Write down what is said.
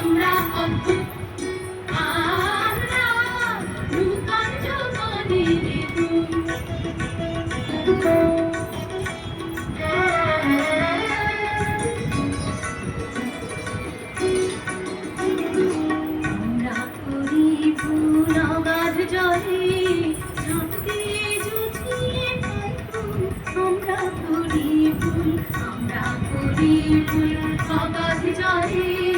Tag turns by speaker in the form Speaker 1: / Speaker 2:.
Speaker 1: আমরা অদ্ভুত, আমরা নূতন যৌবনের ফুল। আমরা করি ভুল অগাধ জলে, ঝাঁপ দিয়ে জুঝিয়ে খাই ফুল। আমরা করি ভুল, আমরা করি ভুল অগাধ জলে।